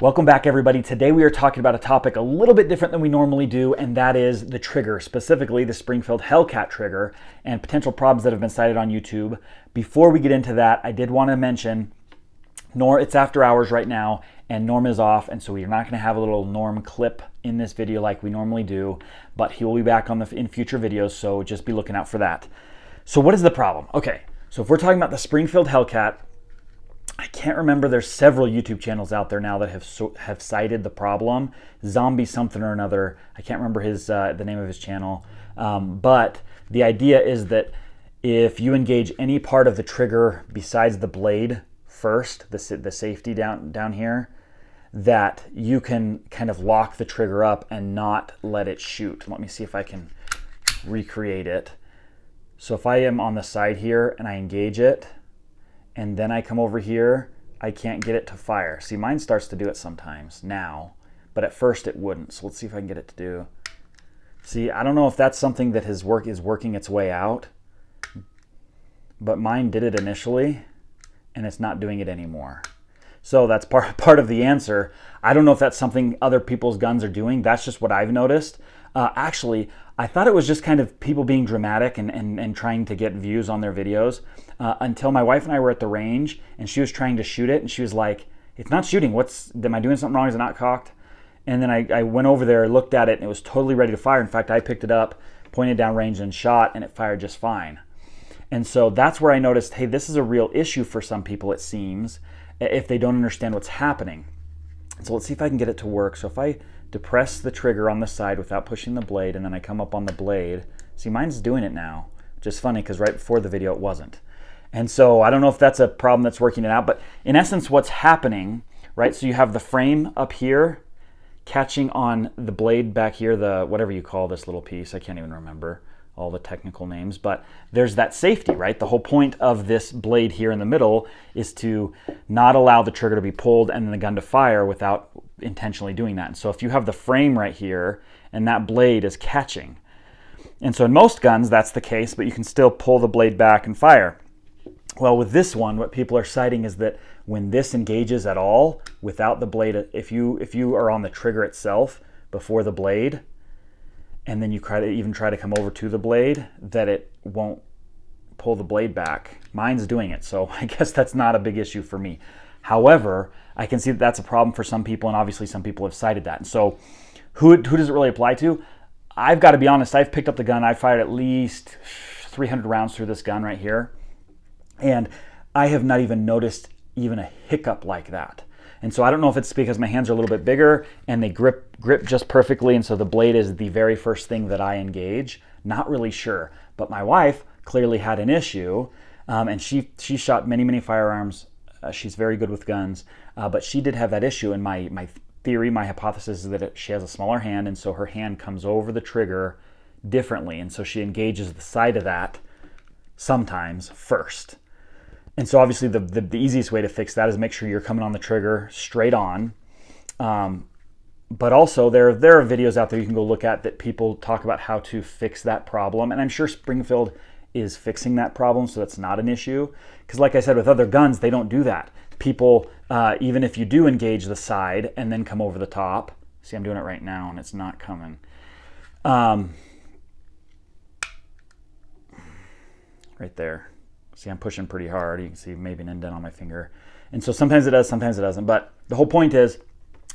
Welcome back, everybody. Today we are talking about a topic a little bit different than we normally do, and that is the trigger, specifically the Springfield Hellcat trigger and potential problems that have been cited on YouTube. Before we get into that, I did want to mention it's after hours right now, and Norm is off, and so we're not going to have a little Norm clip in this video like we normally do, but he will be back in future videos, so just be looking out for that. So what is the problem? Okay, so if we're talking about the Springfield Hellcat, I can't remember, there's several YouTube channels out there now that have cited the problem. Zombie something or another, I can't remember the name of his channel, but the idea is that if you engage any part of the trigger besides the blade first, the safety down here, that you can kind of lock the trigger up and not let it shoot. Let me see if I can recreate it. So if I am on the side here and I engage it, and then I come over here, I can't get it to fire. See, mine starts to do it sometimes now, but at first it wouldn't. So let's see if I can get it to do. See, I don't know if that's something that is working its way out, but mine did it initially, and it's not doing it anymore. So that's part of the answer. I don't know if that's something other people's guns are doing. That's just what I've noticed. Actually, I thought it was just kind of people being dramatic and trying to get views on their videos until my wife and I were at the range and she was trying to shoot it and she was like, it's not shooting. Am I doing something wrong? Is it not cocked? And then I went over there, looked at it, and it was totally ready to fire. In fact, I picked it up, pointed down range and shot, and it fired just fine. And so that's where I noticed, hey, this is a real issue for some people, it seems, if they don't understand what's happening. So let's see if I can get it to work. So if I depress the trigger on the side without pushing the blade, and then I come up on the blade, see, mine's doing it now, which is funny because right before the video it wasn't. And so I don't know if that's a problem that's working it out, but in essence what's happening, right, so you have the frame up here catching on the blade back here, the whatever you call this little piece, I can't even remember all the technical names, but there's that safety, right? The whole point of this blade here in the middle is to not allow the trigger to be pulled and then the gun to fire without intentionally doing that. And so if you have the frame right here and that blade is catching, and so in most guns that's the case, but you can still pull the blade back and fire. Well, with this one, what people are citing is that when this engages at all without the blade, if you are on the trigger itself before the blade, and then you try to come over to the blade, that it won't pull the blade back. Mine's doing it, so I guess that's not a big issue for me. However, I can see that that's a problem for some people, and obviously some people have cited that. And so who does it really apply to? I've got to be honest, I've picked up the gun, I've fired at least 300 rounds through this gun right here, and I have not even noticed even a hiccup like that. And so I don't know if it's because my hands are a little bit bigger and they grip just perfectly, and so the blade is the very first thing that I engage. Not really sure. But my wife clearly had an issue, and she shot many firearms. She's very good with guns, but she did have that issue, and my theory, my hypothesis is that she has a smaller hand, and so her hand comes over the trigger differently, and so she engages the side of that sometimes first. And so obviously the easiest way to fix that is make sure you're coming on the trigger straight on. But also there are videos out there you can go look at that people talk about how to fix that problem. And I'm sure Springfield is fixing that problem, so that's not an issue. Because like I said, with other guns, they don't do that. People, even if you do engage the side and then come over the top, see, I'm doing it right now and it's not coming. Right there. See, I'm pushing pretty hard. You can see maybe an indent on my finger. And so sometimes it does, sometimes it doesn't. But the whole point is,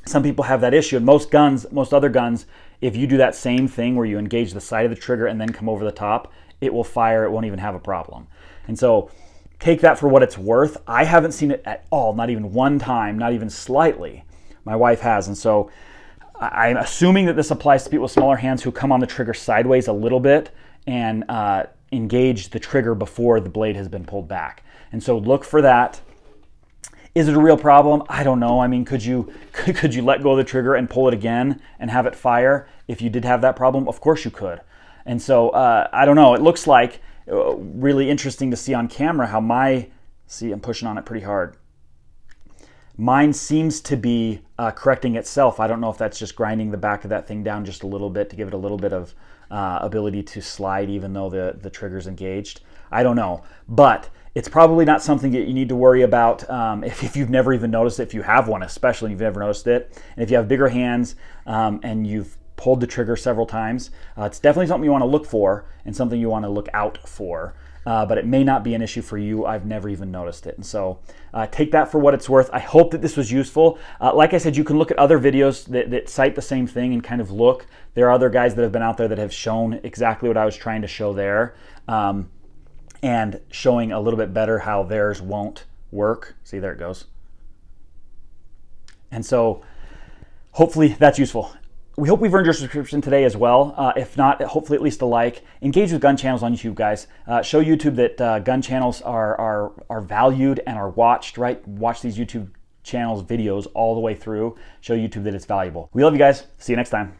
some people have that issue. And most other guns, if you do that same thing where you engage the side of the trigger and then come over the top, it will fire. It won't even have a problem. And so take that for what it's worth. I haven't seen it at all, not even one time, not even slightly. My wife has. And so I'm assuming that this applies to people with smaller hands who come on the trigger sideways a little bit and engage the trigger before the blade has been pulled back. And so look for that. Is it a real problem? I don't know. I mean, could you let go of the trigger and pull it again and have it fire if you did have that problem? Of course you could. And so I don't know. It looks like really interesting to see on camera how I'm pushing on it pretty hard. Mine seems to be correcting itself. I don't know if that's just grinding the back of that thing down just a little bit to give it a little bit of ability to slide even though the trigger's engaged. I don't know. But It's probably not something that you need to worry about if you've never even noticed it, if you have one especially, and you've never noticed it. And if you have bigger hands and you've pulled the trigger several times, it's definitely something you want to look for and something you want to look out for. But it may not be an issue for you. I've never even noticed it. And so take that for what it's worth. I hope that this was useful. Like I said, you can look at other videos that cite the same thing and kind of look. There are other guys that have been out there that have shown exactly what I was trying to show there. And showing a little bit better how theirs won't work. See, there it goes. And so hopefully that's useful. We hope we've earned your subscription today as well. If not, hopefully at least a like. Engage with gun channels on YouTube, guys. Show YouTube that gun channels are valued and are watched, right? Watch these YouTube channels videos all the way through. Show YouTube that it's valuable. We love you guys. See you next time.